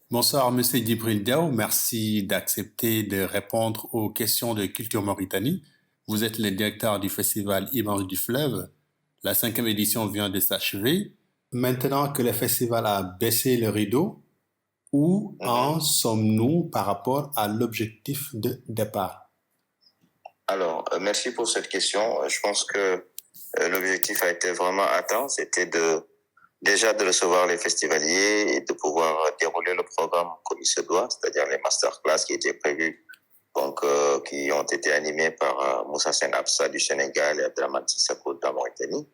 Bonsoir, Monsieur Djibril Diaw. Merci d'accepter de répondre aux questions de Culture Mauritanie. Vous êtes le directeur du festival Images du Fleuve. La cinquième édition vient de s'achever. Maintenant que le festival a baissé le rideau, où Mhm. en sommes-nous par rapport à l'objectif de départ? Alors, merci pour cette question. Je pense que l'objectif a été vraiment atteint. C'était déjà de recevoir les festivaliers et de pouvoir dérouler le programme comme il se doit, c'est-à-dire les masterclass qui étaient prévus, donc qui ont été animés par Moussa Sen Absa du Sénégal et Abdelrahman Sissako de la Mauritanie.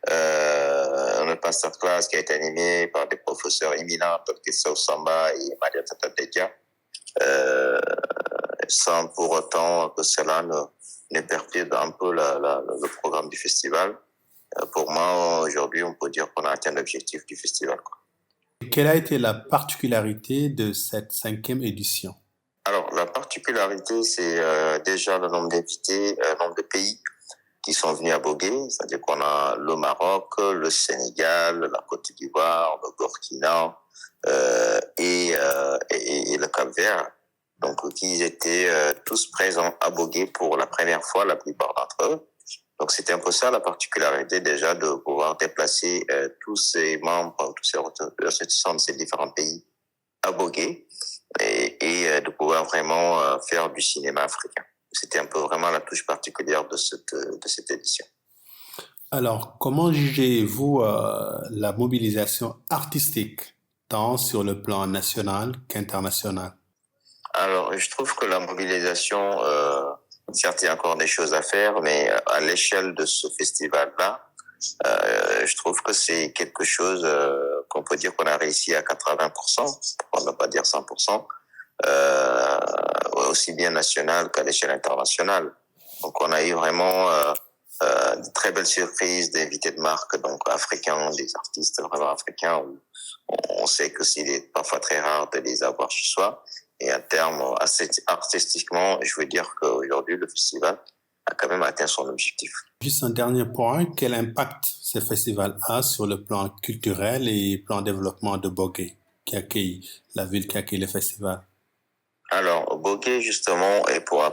Un autre masterclass qui a été animé par des professeurs éminents, Dr. Sow Samba et Maria Tata Dedja, euh, sans pour autant que cela ne perturbe un peu le programme du festival. Pour moi, aujourd'hui, on peut dire qu'on a atteint l'objectif du festival, quoi. Quelle a été la particularité de cette cinquième édition? Alors, la particularité, c'est déjà le nombre d'invités, le nombre de pays qui sont venus à Bogué, c'est-à-dire qu'on a le Maroc, le Sénégal, la Côte d'Ivoire, le Burkina et le Cap-Vert. Donc, qui étaient tous présents à Bogué pour la première fois, la plupart d'entre eux. Donc, c'était un peu ça la particularité déjà de pouvoir déplacer tous ces membres, tous ces ressortissants de ces différents pays à Bogué et de pouvoir vraiment faire du cinéma africain. C'était un peu vraiment la touche particulière de cette édition. Alors, comment jugez-vous la mobilisation artistique, tant sur le plan national qu'international? Alors, je trouve que la mobilisation, certes, il y a encore des choses à faire, mais à l'échelle de ce festival-là, je trouve que c'est quelque chose qu'on peut dire qu'on a réussi à 80%, pour ne pas dire 100%, euh, aussi bien national qu'à l'échelle internationale. Donc, on a eu vraiment de très belles surprises d'invités de marque, donc africains, des artistes vraiment africains, où on sait que c'est parfois très rare de les avoir chez soi. Et en termes artistiquement, je veux dire qu'aujourd'hui, le festival a quand même atteint son objectif. Juste un dernier point, quel impact ce festival a sur le plan culturel et plan développement de Bogué, qui accueille la ville qui accueille le festival? Alors, Bogué, justement, est pour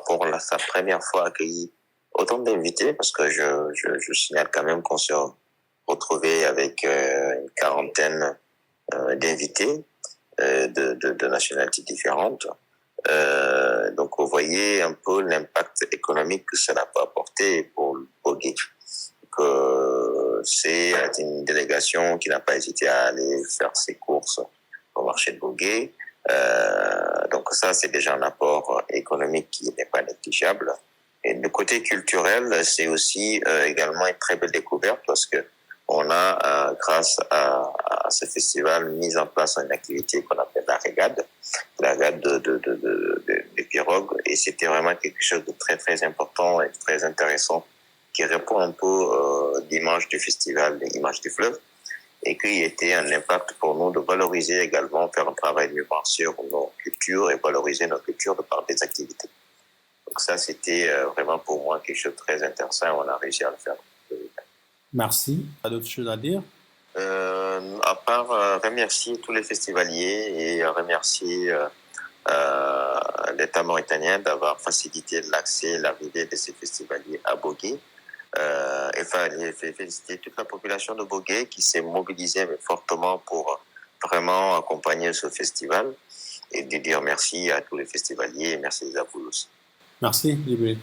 sa première fois accueilli autant d'invités, parce que je signale quand même qu'on s'est retrouvé avec une quarantaine d'invités de nationalités différentes. Donc, vous voyez un peu l'impact économique que cela peut apporter pour le Bogué. C'est une délégation qui n'a pas hésité à aller faire ses courses au marché de Bogué. Donc ça, c'est déjà un apport économique qui n'est pas négligeable. Et du côté culturel, c'est aussi également une très belle découverte parce que on a, grâce à ce festival, mis en place une activité qu'on appelle la régade de pirogues. Et c'était vraiment quelque chose de très, très important et très intéressant qui répond un peu l'image du festival, l'image du fleuve, et qui était un impact pour nous de valoriser également, faire un travail de mémoire sur nos cultures et valoriser nos cultures de par des activités. Donc ça, c'était vraiment pour moi quelque chose de très intéressant et on a réussi à le faire. Merci. Pas d'autres choses à dire? À part remercier tous les festivaliers et remercier l'État mauritanien d'avoir facilité l'accès et l'arrivée de ces festivaliers à Bogué. Il fallait féliciter toute la population de Bogué qui s'est mobilisée mais fortement pour vraiment accompagner ce festival et de dire merci à tous les festivaliers et merci à vous aussi. Merci, Djibril.